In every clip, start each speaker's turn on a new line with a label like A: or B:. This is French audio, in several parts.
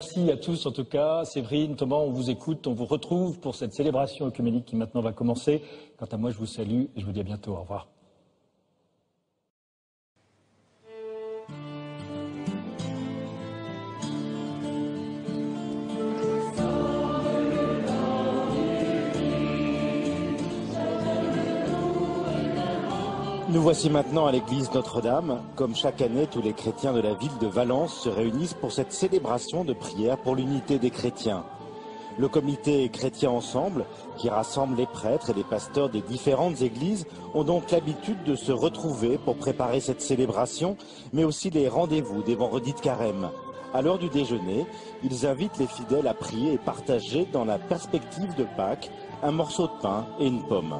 A: Merci à tous en tout cas. Séverine, Thomas, on vous écoute, on vous retrouve pour cette célébration œcuménique qui maintenant va commencer. Quant à moi, je vous salue et je vous dis à bientôt. Au revoir.
B: Nous voici maintenant à l'église Notre-Dame. Comme chaque année, tous les chrétiens de la ville de Valence se réunissent pour cette célébration de prière pour l'unité des chrétiens. Le comité Chrétiens Ensemble, qui rassemble les prêtres et les pasteurs des différentes églises, ont donc l'habitude de se retrouver pour préparer cette célébration, mais aussi les rendez-vous des vendredis de carême. À l'heure du déjeuner, ils invitent les fidèles à prier et partager dans la perspective de Pâques un morceau de pain et une pomme.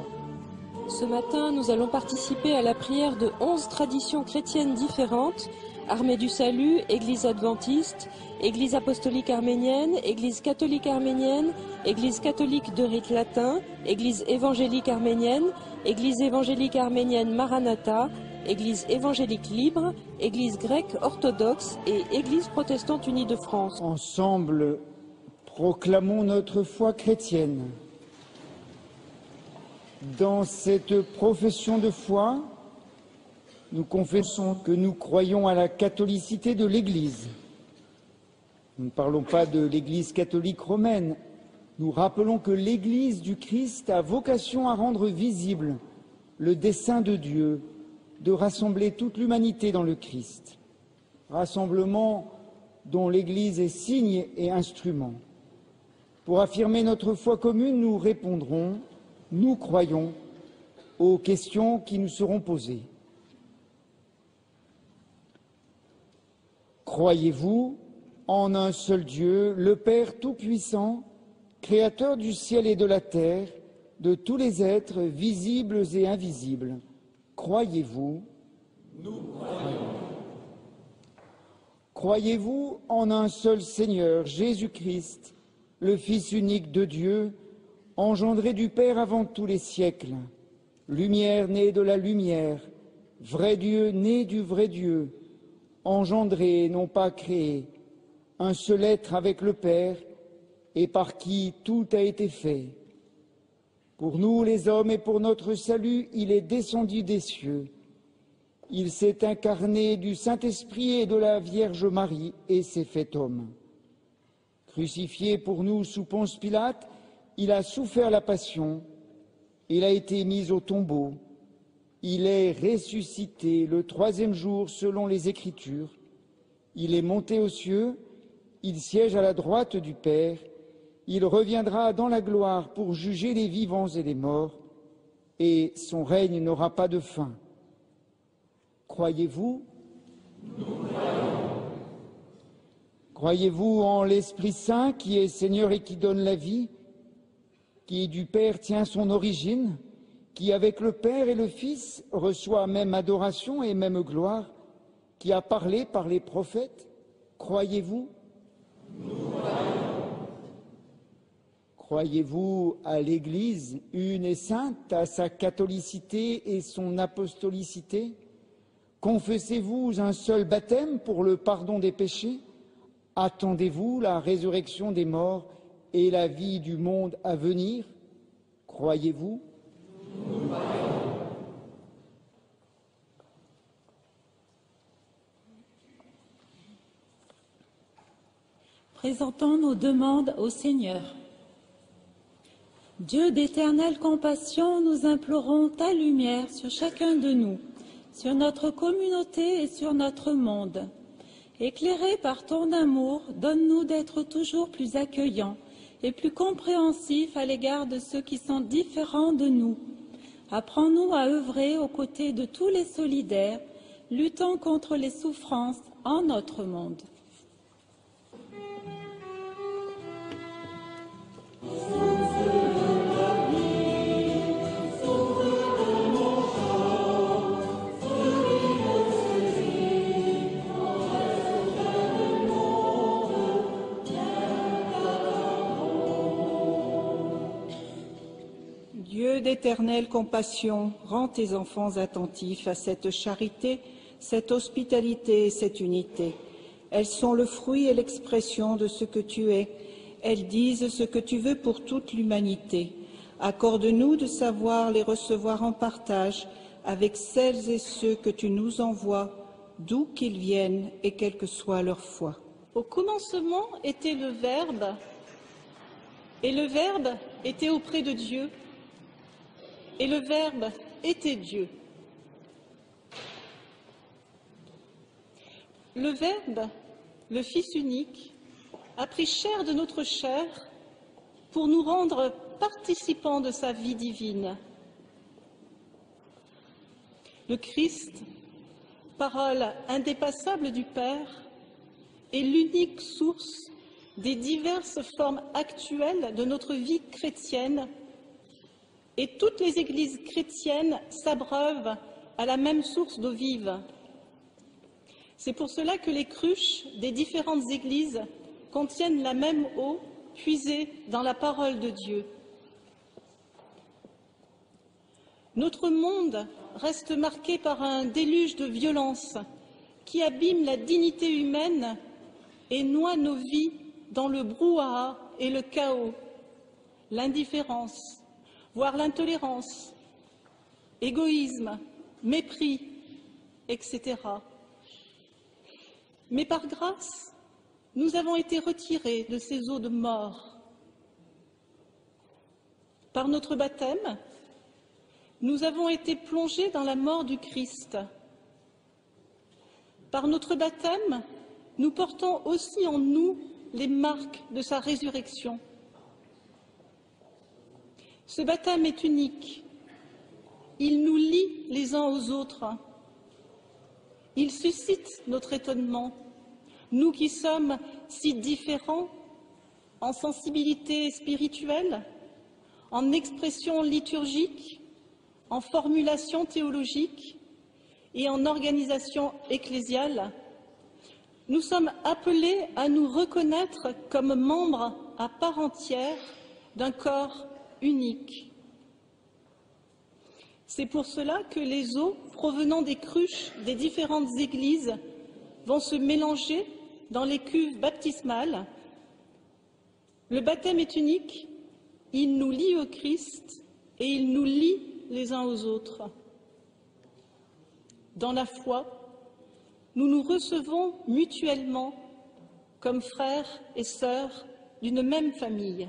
C: Ce matin, nous allons participer à la prière de 11 traditions chrétiennes différentes: Armée du Salut, Église adventiste, Église apostolique arménienne, Église catholique arménienne, Église catholique de rite latin, Église évangélique arménienne, Église évangélique arménienne Maranatha, Église évangélique libre, Église grecque orthodoxe et Église protestante unie de France.
D: Ensemble, proclamons notre foi chrétienne. Dans cette profession de foi, nous confessons que nous croyons à la catholicité de l'Église. Nous ne parlons pas de l'Église catholique romaine. Nous rappelons que l'Église du Christ a vocation à rendre visible le dessein de Dieu de rassembler toute l'humanité dans le Christ. Rassemblement dont l'Église est signe et instrument. Pour affirmer notre foi commune, nous répondrons: nous croyons aux questions qui nous seront posées. Croyez-vous en un seul Dieu, le Père Tout-Puissant, Créateur du ciel et de la terre, de tous les êtres visibles et invisibles? Croyez-vous?
E: Nous croyons.
D: Croyez-vous en un seul Seigneur, Jésus-Christ, le Fils unique de Dieu, engendré du Père avant tous les siècles, lumière née de la lumière, vrai Dieu né du vrai Dieu, engendré, non pas créé, un seul être avec le Père, et par qui tout a été fait. Pour nous les hommes et pour notre salut, il est descendu des cieux. Il s'est incarné du Saint-Esprit et de la Vierge Marie et s'est fait homme. Crucifié pour nous sous Ponce Pilate, il a souffert la passion, il a été mis au tombeau, il est ressuscité le troisième jour selon les Écritures, il est monté aux cieux, il siège à la droite du Père, il reviendra dans la gloire pour juger les vivants et les morts, et son règne n'aura pas de fin. Croyez-vous?
E: Nous croyons.
D: Croyez-vous en l'Esprit Saint qui est Seigneur et qui donne la vie, qui du Père tient son origine, qui avec le Père et le Fils reçoit même adoration et même gloire, qui a parlé par les prophètes? Croyez-vous?
E: Nous croyons.
D: Croyez-vous à l'Église une et sainte, à sa catholicité et son apostolicité? Confessez-vous un seul baptême pour le pardon des péchés? Attendez-vous la résurrection des morts et la vie du monde à venir? Croyez-vous?
E: Nous croyons.
F: Présentons nos demandes au Seigneur. Dieu d'éternelle compassion, nous implorons ta lumière sur chacun de nous, sur notre communauté et sur notre monde. Éclairés par ton amour, donne-nous d'être toujours plus accueillants et plus compréhensifs à l'égard de ceux qui sont différents de nous. Apprends-nous à œuvrer aux côtés de tous les solidaires, luttant contre les souffrances en notre monde.
G: Dieu d'éternelle compassion, rends tes enfants attentifs à cette charité, cette hospitalité et cette unité. Elles sont le fruit et l'expression de ce que tu es. Elles disent ce que tu veux pour toute l'humanité. Accorde-nous de savoir les recevoir en partage avec celles et ceux que tu nous envoies, d'où qu'ils viennent et quelle que soit leur foi.
H: Au commencement était le Verbe, et le Verbe était auprès de Dieu, et le Verbe était Dieu. Le Verbe, le Fils unique, a pris chair de notre chair pour nous rendre participants de sa vie divine. Le Christ, parole indépassable du Père, est l'unique source des diverses formes actuelles de notre vie chrétienne, et toutes les églises chrétiennes s'abreuvent à la même source d'eau vive. C'est pour cela que les cruches des différentes églises contiennent la même eau puisée dans la parole de Dieu. Notre monde reste marqué par un déluge de violence qui abîme la dignité humaine et noie nos vies dans le brouhaha et le chaos, l'indifférence, voire l'intolérance, égoïsme, mépris, etc. Mais par grâce, nous avons été retirés de ces eaux de mort. Par notre baptême, nous avons été plongés dans la mort du Christ. Par notre baptême, nous portons aussi en nous les marques de sa résurrection. Ce baptême est unique. Il nous lie les uns aux autres. Il suscite notre étonnement, nous qui sommes si différents en sensibilité spirituelle, en expression liturgique, en formulation théologique et en organisation ecclésiale. Nous sommes appelés à nous reconnaître comme membres à part entière d'un corps unique. C'est pour cela que les eaux provenant des cruches des différentes églises vont se mélanger dans les cuves baptismales. Le baptême est unique, il nous lie au Christ et il nous lie les uns aux autres. Dans la foi, nous nous recevons mutuellement comme frères et sœurs d'une même famille.